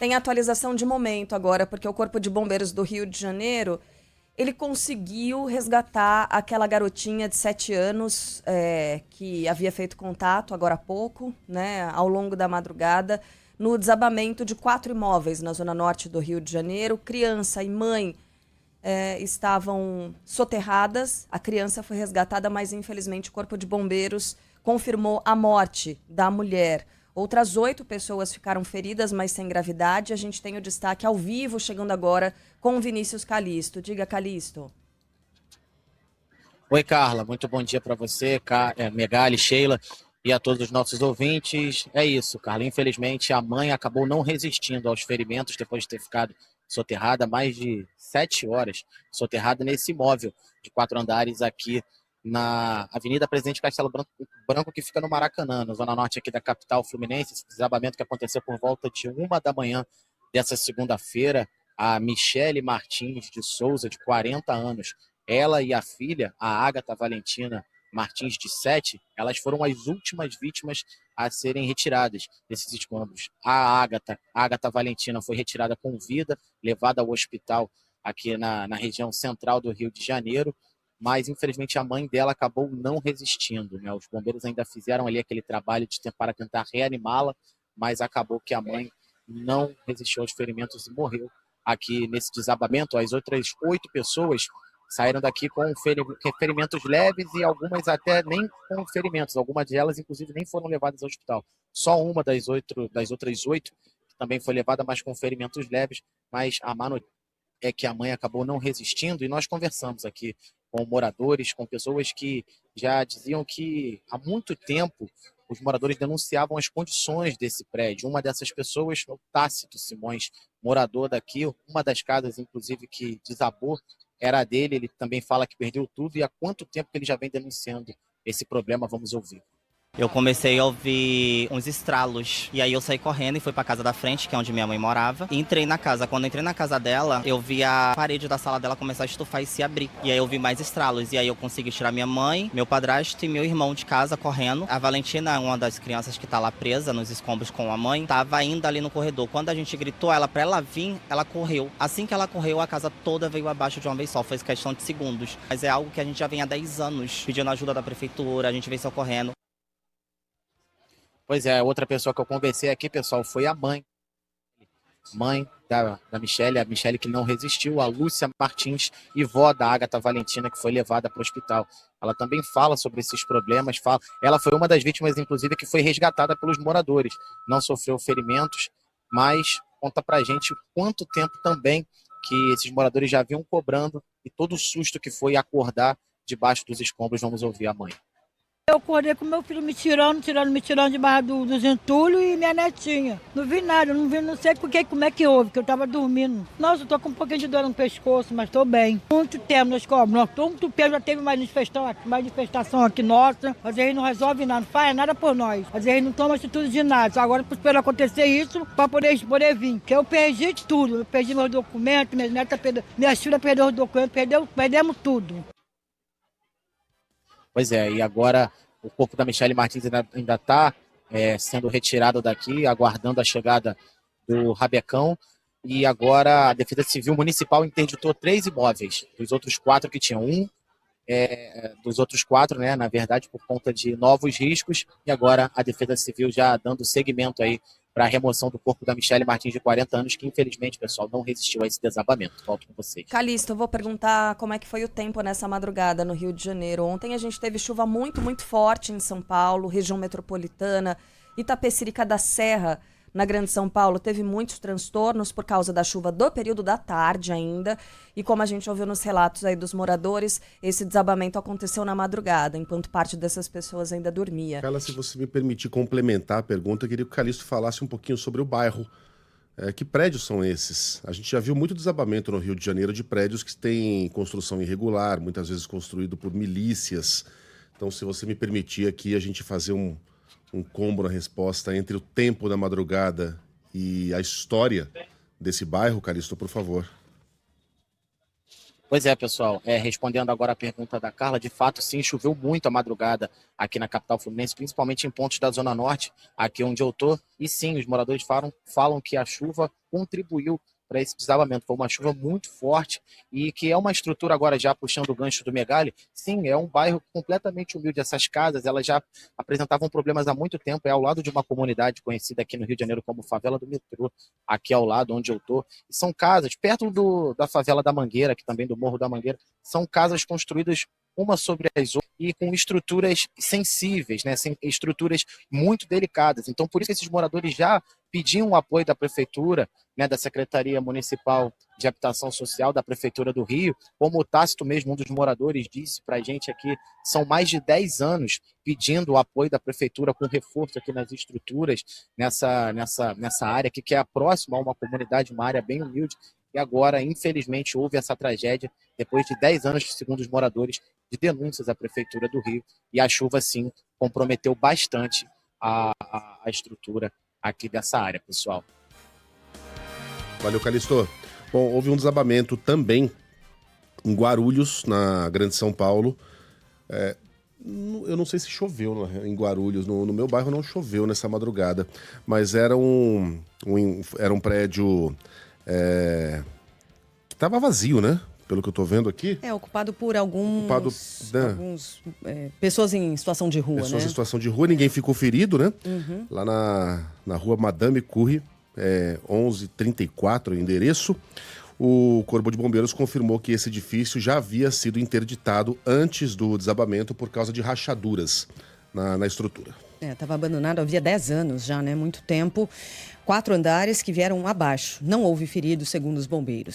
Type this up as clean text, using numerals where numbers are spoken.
Tem atualização de momento agora, porque o Corpo de Bombeiros do Rio de Janeiro, ele conseguiu resgatar aquela garotinha de 7 anos que havia feito contato agora há pouco, né, ao longo da madrugada, no desabamento de 4 imóveis na zona norte do Rio de Janeiro. Criança e mãe estavam soterradas. A criança foi resgatada, mas infelizmente o Corpo de Bombeiros confirmou a morte da mulher. Outras 8 pessoas ficaram feridas, mas sem gravidade. A gente tem o destaque ao vivo, chegando agora com o Vinícius Calisto. Diga, Calisto. Oi, Carla. Muito bom dia para você, Megali, Sheila e a todos os nossos ouvintes. É isso, Carla. Infelizmente, a mãe acabou não resistindo aos ferimentos depois de ter ficado soterrada mais de 7 horas, soterrada nesse imóvel de 4 andares aqui na Avenida Presidente Castelo Branco, que fica no Maracanã, na zona norte aqui da capital fluminense. Esse desabamento que aconteceu por volta de 1 da manhã dessa segunda-feira. A Michele Martins de Souza, de 40 anos, ela e a filha, a Ágata Valentina Martins, de 7, elas foram as últimas vítimas a serem retiradas desses escombros. A Ágata Valentina foi retirada com vida, levada ao hospital aqui na região central do Rio de Janeiro, mas infelizmente a mãe dela acabou não resistindo, né? Os bombeiros ainda fizeram ali aquele trabalho para tentar reanimá-la, mas acabou que a mãe não resistiu aos ferimentos e morreu aqui nesse desabamento. As outras 8 pessoas saíram daqui com ferimentos leves e algumas até nem com ferimentos. Algumas delas, inclusive, nem foram levadas ao hospital. Só uma das outras 8 que também foi levada, mas com ferimentos leves. Mas a má notícia é que a mãe acabou não resistindo, e nós conversamos aqui com moradores, com pessoas que já diziam que há muito tempo os moradores denunciavam as condições desse prédio. Uma dessas pessoas foi o Tácito Simões, morador daqui. Uma das casas, inclusive, que desabou era a dele. Ele também fala que perdeu tudo. E há quanto tempo que ele já vem denunciando esse problema? Vamos ouvir. Eu comecei a ouvir uns estralos, e aí eu saí correndo e fui pra casa da frente, que é onde minha mãe morava, e entrei na casa. Quando eu entrei na casa dela, eu vi a parede da sala dela começar a estufar e se abrir. E aí eu vi mais estralos, e aí eu consegui tirar minha mãe, meu padrasto e meu irmão de casa correndo. A Valentina, uma das crianças que tá lá presa nos escombros com a mãe, tava ainda ali no corredor. Quando a gente gritou pra ela vir, ela correu. Assim que ela correu, a casa toda veio abaixo de uma vez só, foi questão de segundos. Mas é algo que a gente já vem há 10 anos pedindo ajuda da prefeitura, a gente vem socorrendo. Pois é, outra pessoa que eu conversei aqui, pessoal, foi a mãe da Michele, a Michele que não resistiu, a Lúcia Martins, e vó da Ágata Valentina, que foi levada para o hospital. Ela também fala sobre esses problemas, ela foi uma das vítimas, inclusive, que foi resgatada pelos moradores, não sofreu ferimentos, mas conta pra gente quanto tempo também que esses moradores já vinham cobrando, e todo o susto que foi acordar debaixo dos escombros. Vamos ouvir a mãe. Eu acordei com meu filho me tirando debaixo dos entulhos, e minha netinha. Não vi nada, não sei como é que houve, que eu tava dormindo. Nossa, eu tô com um pouquinho de dor no pescoço, mas tô bem. Muito tempo nós cobramos. Nós tô muito tempo, já teve mais manifestação aqui nossa, mas aí não resolve nada, não faz nada por nós. Mas aí não toma atitude de nada. Só agora eu espero acontecer isso pra poder vir. Porque eu perdi tudo. Eu perdi meus documentos, minha filha perdeu os documentos, perdemos tudo. Pois é, e agora o corpo da Michele Martins ainda está sendo retirado daqui, aguardando a chegada do Rabecão. E agora a Defesa Civil Municipal interditou 3 imóveis, dos outros 4 que tinham. Dos outros 4, né, na verdade, por conta de novos riscos. E agora a Defesa Civil já dando seguimento aí para a remoção do corpo da Michele Martins, de 40 anos, que infelizmente, pessoal, não resistiu a esse desabamento. Volto com vocês. Calisto, eu vou perguntar como é que foi o tempo nessa madrugada no Rio de Janeiro. Ontem a gente teve chuva muito, muito forte em São Paulo, região metropolitana, Itapecerica da Serra, na Grande São Paulo, teve muitos transtornos por causa da chuva do período da tarde ainda. E como a gente ouviu nos relatos aí dos moradores, esse desabamento aconteceu na madrugada, enquanto parte dessas pessoas ainda dormia. Carla, se você me permitir complementar a pergunta, eu queria que o Calisto falasse um pouquinho sobre o bairro. Que prédios são esses? A gente já viu muito desabamento no Rio de Janeiro de prédios que têm construção irregular, muitas vezes construído por milícias. Então, se você me permitir aqui a gente fazer um combo na resposta entre o tempo da madrugada e a história desse bairro, Calisto, por favor. Pois é, pessoal, respondendo agora a pergunta da Carla, de fato, sim, choveu muito a madrugada aqui na capital fluminense, principalmente em pontos da Zona Norte, aqui onde eu tô, e sim, os moradores falam que a chuva contribuiu para esse desabamento. Foi uma chuva muito forte e que é uma estrutura, agora já puxando o gancho do Megali, sim, é um bairro completamente humilde. Essas casas, elas já apresentavam problemas há muito tempo, é ao lado de uma comunidade conhecida aqui no Rio de Janeiro como Favela do Metrô, aqui ao lado onde eu tô. E são casas, perto da Favela da Mangueira, aqui também do Morro da Mangueira, são casas construídas uma sobre as outras e com estruturas sensíveis, né, estruturas muito delicadas. Então, por isso que esses moradores já pediam o apoio da prefeitura, né, da Secretaria Municipal de Habitação Social da Prefeitura do Rio, como o Tácito mesmo, um dos moradores, disse para a gente aqui, são mais de 10 anos pedindo o apoio da Prefeitura com reforço aqui nas estruturas, nessa área aqui, que é próxima a uma comunidade, uma área bem humilde, e agora, infelizmente, houve essa tragédia, depois de 10 anos, segundo os moradores, de denúncias à Prefeitura do Rio, e a chuva, sim, comprometeu bastante a estrutura aqui dessa área, pessoal. Valeu, Calixto. Bom, houve um desabamento também em Guarulhos, na Grande São Paulo. Eu não sei se choveu em Guarulhos, no meu bairro não choveu nessa madrugada, mas era um prédio que estava vazio, né? Pelo que eu tô vendo aqui. Ocupado por pessoas em situação de rua, Pessoas né? em situação de rua, ninguém ficou ferido, né? Uhum. Lá na rua Madame Curie, 1134, o endereço. O Corpo de Bombeiros confirmou que esse edifício já havia sido interditado antes do desabamento por causa de rachaduras na estrutura. Estava abandonado havia 10 anos já, né? Muito tempo. 4 andares que vieram abaixo. Não houve feridos, segundo os bombeiros.